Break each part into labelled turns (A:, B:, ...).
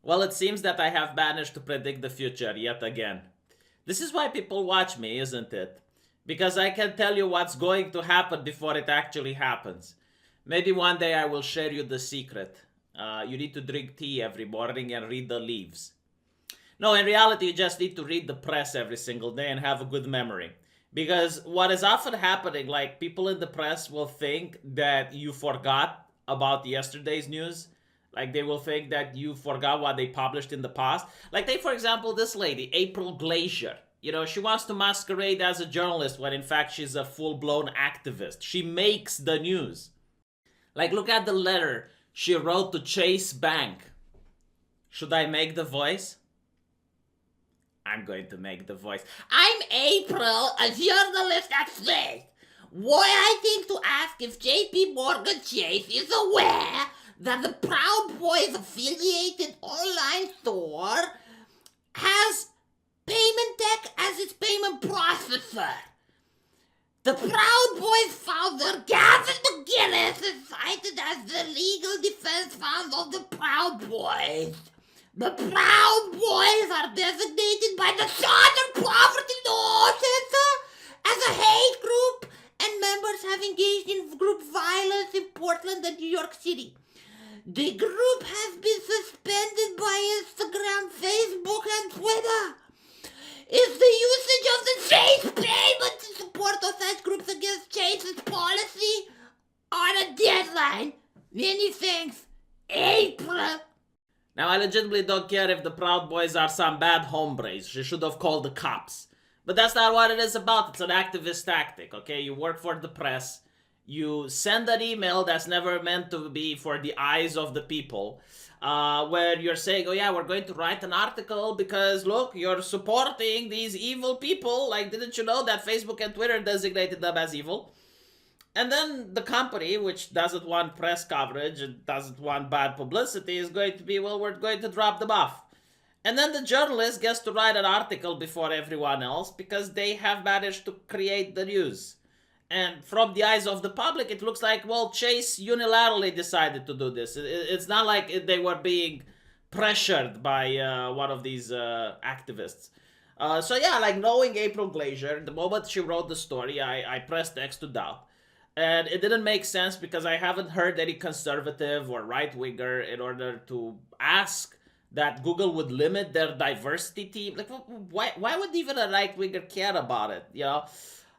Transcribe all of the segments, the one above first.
A: Well, it seems that I have managed to predict the future yet again. This is why people watch me, isn't it? Because I can tell you what's going to happen before it actually happens. Maybe one day I will share you the secret. You need to drink tea every morning and read the leaves. No, in reality, you just need to read the press every single day and have a good memory. Because what is often happening, like people in the press will think that you forgot about yesterday's news. Like they will think that you forgot what they published in the past. Like, take for example this lady, April Glacier. You know, she wants to masquerade as a journalist when in fact she's a full blown activist. She makes the news. Like, look at the letter she wrote to Chase Bank. Should I make the voice? I'm going to make the voice. I'm April, a journalist at Chase. Why I think to ask if JP Morgan Chase is aware that the Proud Boys affiliated online store has Payment Tech as its payment processor. The Proud Boys founder Gavin McGinnis is cited as the legal defense founder of the Proud Boys. The Proud Boys are designated by the Southern Poverty Law Center as a hate group, and members have engaged in group violence in Portland and New York City. The group has been suspended by Instagram, Facebook, and Twitter. Is the usage of the Chase payment to support such groups against Chase's policy on a deadline? Many thanks, April. Now, I legitimately don't care if the Proud Boys are some bad hombres. She should have called the cops. But that's not what it is about. It's an activist tactic, okay? You work for the press. You send an email that's never meant to be for the eyes of the people, where you're saying, oh yeah, we're going to write an article because, look, you're supporting these evil people. Like, didn't you know that Facebook and Twitter designated them as evil? And then the company, which doesn't want press coverage and doesn't want bad publicity, is going to be, well, we're going to drop them off. And then the journalist gets to write an article before everyone else because they have managed to create the news. And from the eyes of the public, it looks like, well, Chase unilaterally decided to do this. It's not like they were being pressured by one of these activists. So yeah, like knowing April Glacier, the moment she wrote the story, I pressed X to doubt. And it didn't make sense because I haven't heard any conservative or right-winger in order to ask that Google would limit their diversity team. Like, why would even a right-winger care about it, you know?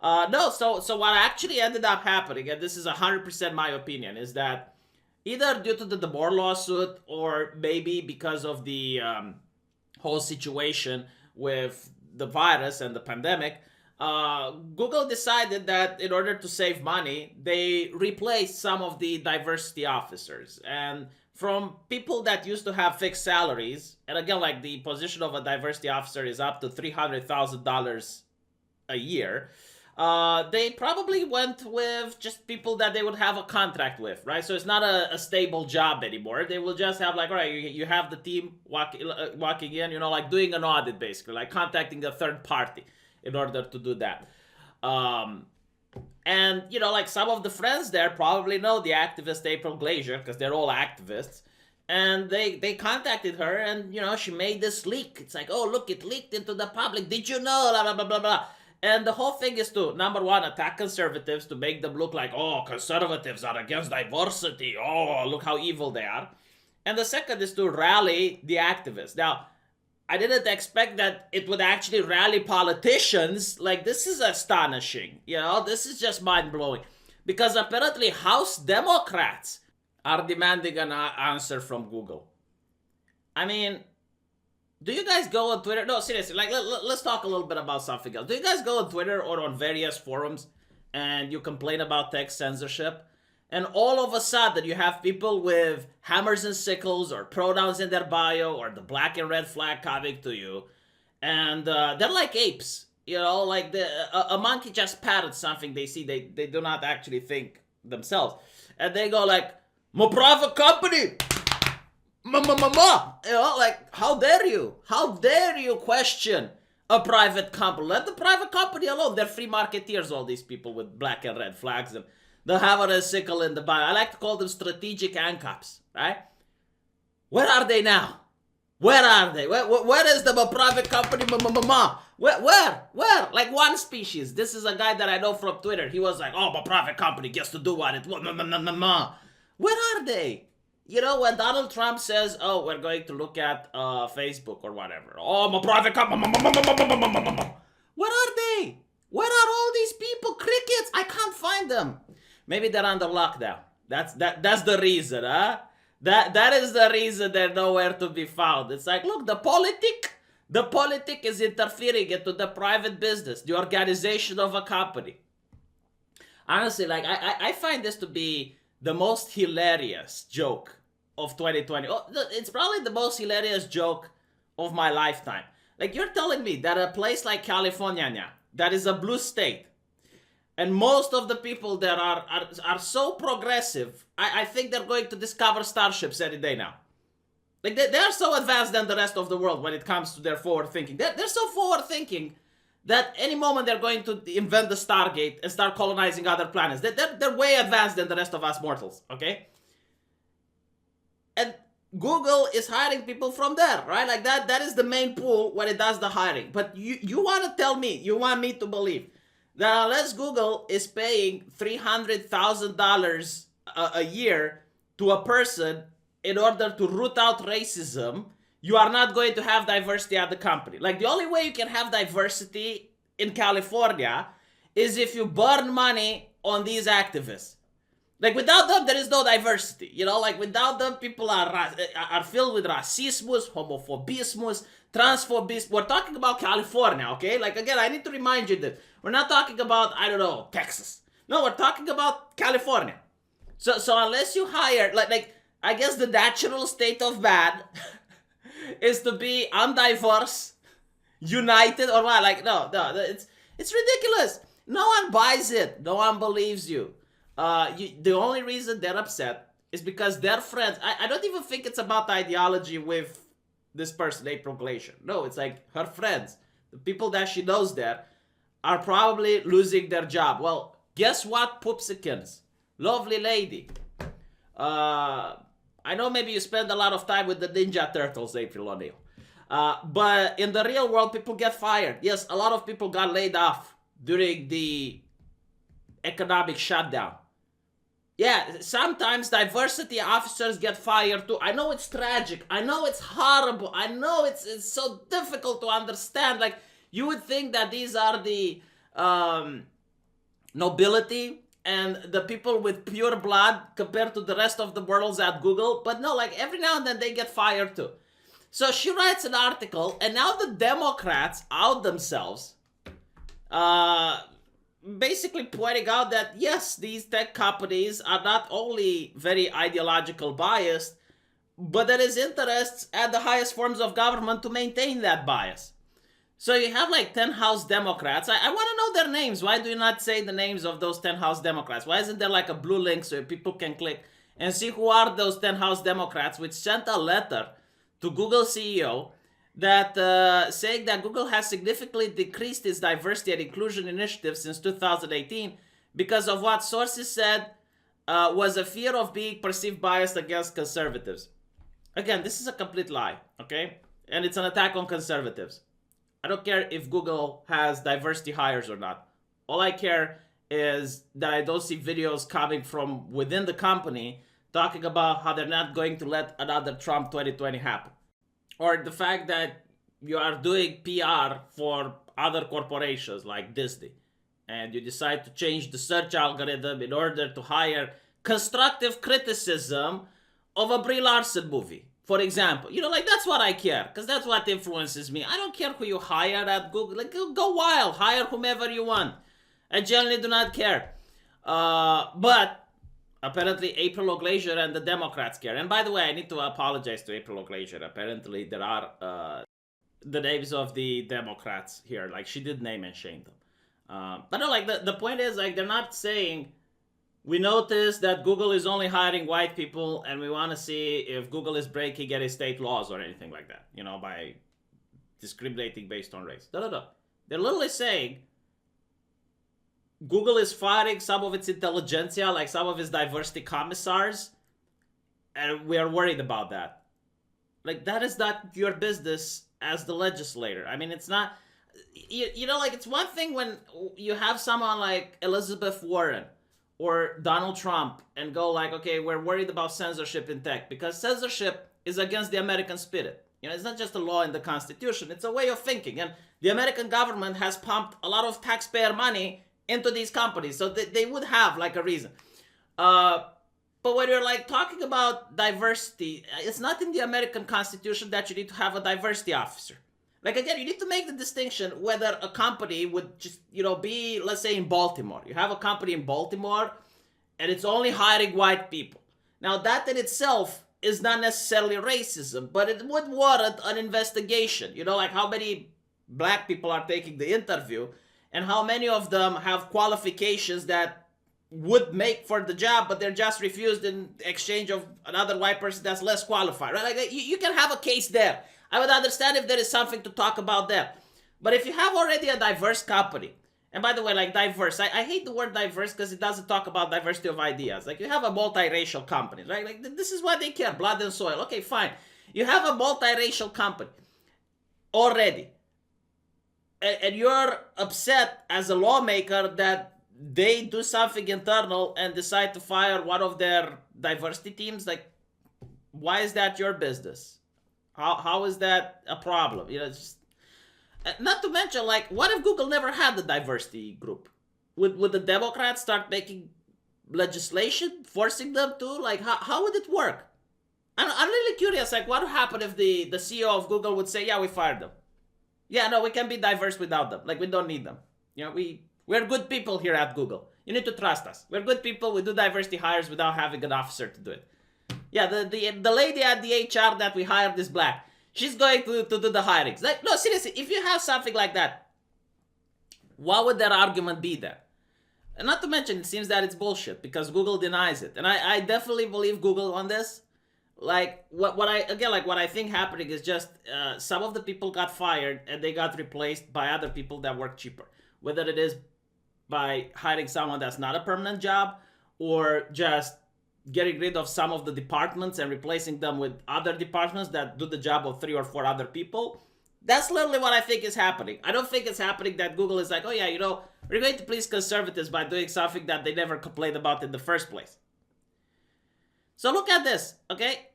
A: No, so what actually ended up happening, and this is 100% my opinion, is that either due to the Moore lawsuit or maybe because of the whole situation with the virus and the pandemic, Google decided that in order to save money, they replaced some of the diversity officers. And from people that used to have fixed salaries, and again, like the position of a diversity officer is up to $300,000 a year, they probably went with just people that they would have a contract with, right? So it's not a stable job anymore. They will just have like, all right, you have the team walking in, you know, like doing an audit basically, like contacting a third party in order to do that. And, you know, like some of the friends there probably know the activist April Glacier because they're all activists. And they contacted her and, you know, she made this leak. It's like, oh, look, it leaked into the public. Did you know? Blah, blah, blah, blah, blah. And the whole thing is to, number one, attack conservatives to make them look like, oh, conservatives are against diversity. Oh, look how evil they are. And the second is to rally the activists. Now, I didn't expect that it would actually rally politicians. Like, this is astonishing. You know, this is just mind-blowing. Because apparently House Democrats are demanding an answer from Google. I mean, do you guys go on Twitter? No, seriously, like, let's talk a little bit about something else. Do you guys go on Twitter or on various forums and you complain about text censorship? And all of a sudden, you have people with hammers and sickles or pronouns in their bio or the black and red flag coming to you. And they're like apes. You know, like a monkey just patted something they see. They do not actually think themselves. And they go like, my private company! You know, like, how dare you? How dare you question a private company? Let the private company alone. They're free marketeers, all these people with black and red flags. And the hammer and sickle in the bio. I like to call them strategic ANCAPs, right? Where are they now? Where are they? Where is the private company? Where? Like one species. This is a guy that I know from Twitter. He was like, oh, my private company gets to do what it wants. Where are they? You know, when Donald Trump says, oh, we're going to look at Facebook or whatever. Oh, my private company. Where are they? Where are all these people? Crickets. I can't find them. Maybe they're under lockdown. That's the reason, huh? That is the reason they're nowhere to be found. It's like, look, the politic is interfering into the private business, the organization of a company. Honestly, like I find this to be the most hilarious joke of 2020. Oh, it's probably the most hilarious joke of my lifetime. Like, you're telling me that a place like California, that is a blue state, and most of the people there are so progressive, I think they're going to discover starships any day now. Like, they are so advanced than the rest of the world when it comes to their forward thinking. They're so forward thinking that any moment they're going to invent the Stargate and start colonizing other planets. They're way advanced than the rest of us mortals, okay? And Google is hiring people from there, right? Like, that is the main pool when it does the hiring. But you want to tell me, you want me to believe that unless Google is paying $300,000 a year to a person in order to root out racism, you are not going to have diversity at the company. Like, the only way you can have diversity in California is if you burn money on these activists. Like, without them, there is no diversity. You know, like, without them, people are filled with racismus, homophobismus, transphobism. We're talking about California, okay? Like, again, I need to remind you that we're not talking about, I don't know, Texas. No, we're talking about California. So unless you hire, like I guess the natural state of man is to be undiverse, united, or what? Like, no, it's ridiculous. No one buys it. No one believes you. The only reason they're upset is because their friends. I don't even think it's about ideology with this person, April Glacier. No, it's like her friends, the people that she knows there, are probably losing their job. Well, guess what, Poopsikins? Lovely lady. I know maybe you spend a lot of time with the Ninja Turtles, April O'Neil. But in the real world, people get fired. Yes, a lot of people got laid off during the economic shutdown. Yeah, sometimes diversity officers get fired too. I know it's tragic. I know it's horrible. I know it's so difficult to understand. Like, you would think that these are the nobility and the people with pure blood compared to the rest of the worlds at Google. But no, like, every now and then they get fired too. So she writes an article, and now the Democrats out themselves, basically pointing out that, yes, these tech companies are not only very ideological biased, but there is interests at the highest forms of government to maintain that bias. So you have like 10 House Democrats. I want to know their names. Why do you not say the names of those 10 House Democrats? Why isn't there like a blue link so people can click and see who are those 10 House Democrats, which sent a letter to Google CEO that saying that Google has significantly decreased its diversity and inclusion initiatives since 2018 because of what sources said was a fear of being perceived biased against conservatives. Again, this is a complete lie, okay? And it's an attack on conservatives. I don't care if Google has diversity hires or not. All I care is that I don't see videos coming from within the company talking about how they're not going to let another Trump 2020 happen. Or the fact that you are doing PR for other corporations like Disney, and you decide to change the search algorithm in order to hire constructive criticism of a Brie Larson movie, for example. You know, like, that's what I care, because that's what influences me. I don't care who you hire at Google. Like, go wild. Hire whomever you want. I generally do not care. But apparently April O'Glazier and the Democrats care. And by the way, I need to apologize to April O'Glazier. Apparently there are the names of the Democrats here. Like, she did name and shame them. But no, like, the point is, like, they're not saying, we noticed that Google is only hiring white people and we want to see if Google is breaking any state laws or anything like that, you know, by discriminating based on race. No. They're literally saying Google is firing some of its intelligentsia, like some of its diversity commissars, and we are worried about that. Like, that is not your business as the legislator. I mean, it's not, like, it's one thing when you have someone like Elizabeth Warren or Donald Trump and go like, okay, we're worried about censorship in tech, because censorship is against the American spirit. It's not just a law in the Constitution, it's a way of thinking. And the American government has pumped a lot of taxpayer money into these companies, so they would have like a reason. But when you're like talking about diversity, it's not in the American Constitution that you need to have a diversity officer. Like, again, you need to make the distinction whether a company would just, be, let's say, in Baltimore. You have a company in Baltimore and it's only hiring white people. Now, that in itself is not necessarily racism, but it would warrant an investigation. Like how many black people are taking the interview and how many of them have qualifications that would make for the job, but they're just refused in exchange of another white person that's less qualified, right? Like, you can have a case there. I would understand if there is something to talk about there. But if you have already a diverse company, and by the way, like diverse, I hate the word diverse because it doesn't talk about diversity of ideas. Like, you have a multiracial company, right? Like, this is what they care, blood and soil. Okay, fine. You have a multiracial company already. And you're upset as a lawmaker that they do something internal and decide to fire one of their diversity teams. Like, why is that your business? How is that a problem? It's just, not to mention, like, what if Google never had the diversity group? Would the Democrats start making legislation forcing them to? Like, how would it work? I'm really curious. Like, what would happen if the CEO of Google would say, yeah, we fired them. Yeah, no, we can be diverse without them. Like, we don't need them. We're good people here at Google. You need to trust us. We're good people. We do diversity hires without having an officer to do it. Yeah, the lady at the HR that we hired is black. She's going to do the hirings. Like, no, seriously, if you have something like that, what would their argument be there? And not to mention, it seems that it's bullshit because Google denies it. And I definitely believe Google on this. Like, what I think happening is just some of the people got fired and they got replaced by other people that work cheaper. Whether it is by hiring someone that's not a permanent job or just getting rid of some of the departments and replacing them with other departments that do the job of 3 or 4 other people. That's literally what I think is happening. I don't think it's happening that Google is like, oh yeah, we're going to please conservatives by doing something that they never complained about in the first place. So look at this, okay?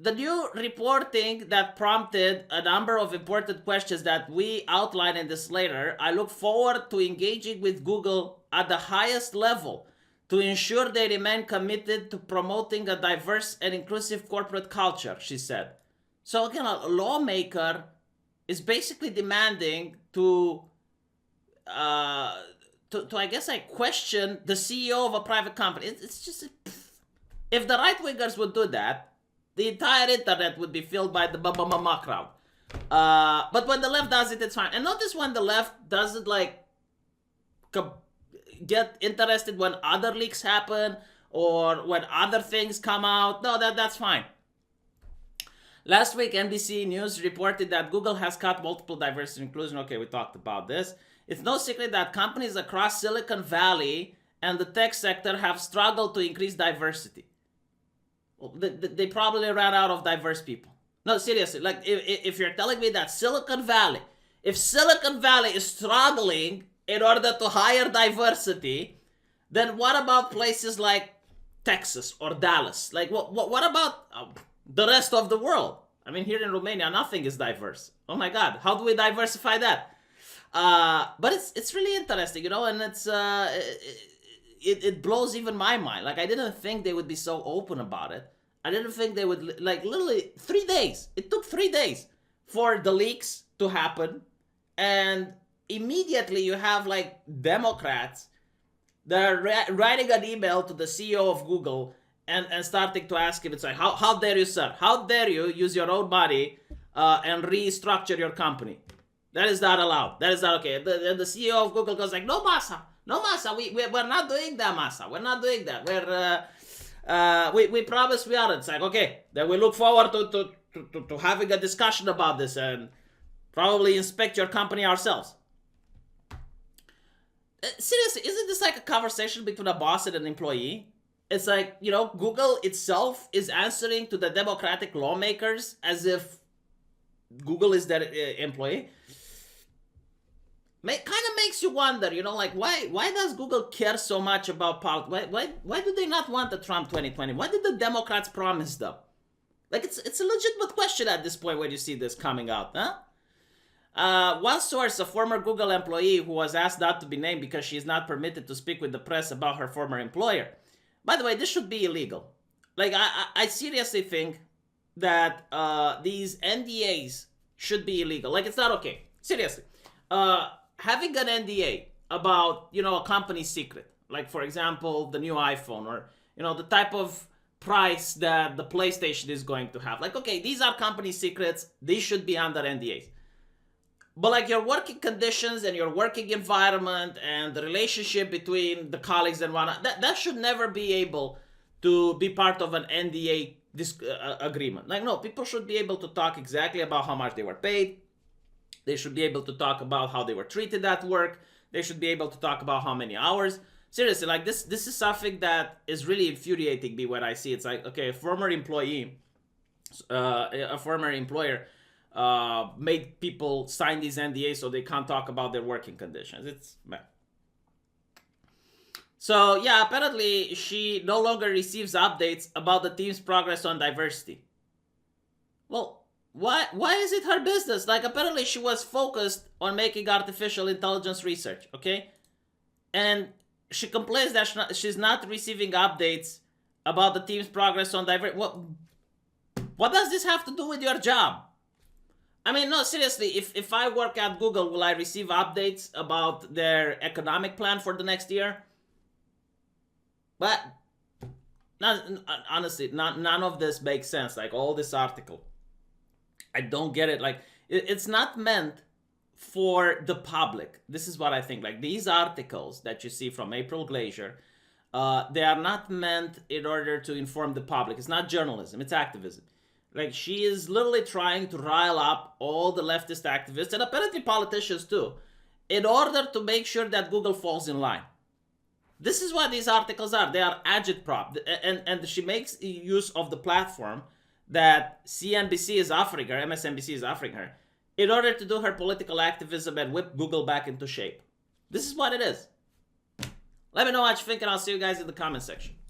A: The new reporting that prompted a number of important questions that we outline in this later. I look forward to engaging with Google at the highest level to ensure they remain committed to promoting a diverse and inclusive corporate culture, she said. So again, a lawmaker is basically demanding to I guess, question the CEO of a private company. It's just, if the right-wingers would do that, the entire internet would be filled by the ma crowd. But when the left does it, it's fine. And notice when the left doesn't get interested when other leaks happen or when other things come out. No, that's fine. Last week, NBC News reported that Google has cut multiple diversity and inclusion. Okay, we talked about this. It's no secret that companies across Silicon Valley and the tech sector have struggled to increase diversity. Well, they probably ran out of diverse people. No, seriously, like if you're telling me that if Silicon Valley is struggling in order to hire diversity, then what about places like Texas or Dallas? Like, what about the rest of the world? I mean, here in Romania, nothing is diverse. Oh my God, how do we diversify that? But it's really interesting, and it's it blows even my mind. Like, I didn't think they would be so open about it. I didn't think they would, like, literally 3 days. It took 3 days for the leaks to happen. And immediately you have, like, Democrats that are writing an email to the CEO of Google and starting to ask him, it's like, how dare you, sir? How dare you use your own money and restructure your company? That is not allowed. That is not okay. The CEO of Google goes like, no, Masa, we're not doing that, Masa. We're not doing that. We promise we aren't. It's like, okay, then we look forward to having a discussion about this and probably inspect your company ourselves. Seriously, isn't this like a conversation between a boss and an employee? It's like, Google itself is answering to the Democratic lawmakers as if Google is their employee. Kind of makes you wonder, like why does Google care so much about politics? Why do they not want the Trump 2020? What did the Democrats promise them? Like it's a legitimate question at this point when you see this coming out, huh? One source, a former Google employee who was asked not to be named because she is not permitted to speak with the press about her former employer. By the way, this should be illegal. Like I seriously think that these NDAs should be illegal. Like it's not okay. Seriously. Having an NDA about, a company's secret, like for example, the new iPhone or, the type of price that the PlayStation is going to have. Like, okay, these are company secrets. These should be under NDAs. But like your working conditions and your working environment and the relationship between the colleagues and whatnot, that should never be able to be part of an NDA agreement. Like, no, people should be able to talk exactly about how much they were paid. They should be able to talk about how they were treated at work. They should be able to talk about how many hours. Seriously, like this is something that is really infuriating me when I see it's like, okay, a former employer made people sign these NDAs so they can't talk about their working conditions. It's man. So yeah, apparently she no longer receives updates about the team's progress on diversity. Well, why is it her business? Like apparently she was focused on making artificial intelligence research, okay? And she complains that she's not receiving updates about the team's progress on diversity. What does this have to do with your job? I mean, no, seriously, if I work at Google, will I receive updates about their economic plan for the next year? But honestly, none of this makes sense. Like all this article, I don't get it. Like it's not meant for the public. This is what I think. Like these articles that you see from April Glacier, they are not meant in order to inform the public. It's not journalism. It's activism. Like she is literally trying to rile up all the leftist activists and apparently politicians too, in order to make sure that Google falls in line. This is what these articles are. They are agitprop, and she makes use of the platform that CNBC is offering her, MSNBC is offering her, in order to do her political activism and whip Google back into shape. This is what it is. Let me know what you think, and I'll see you guys in the comment section.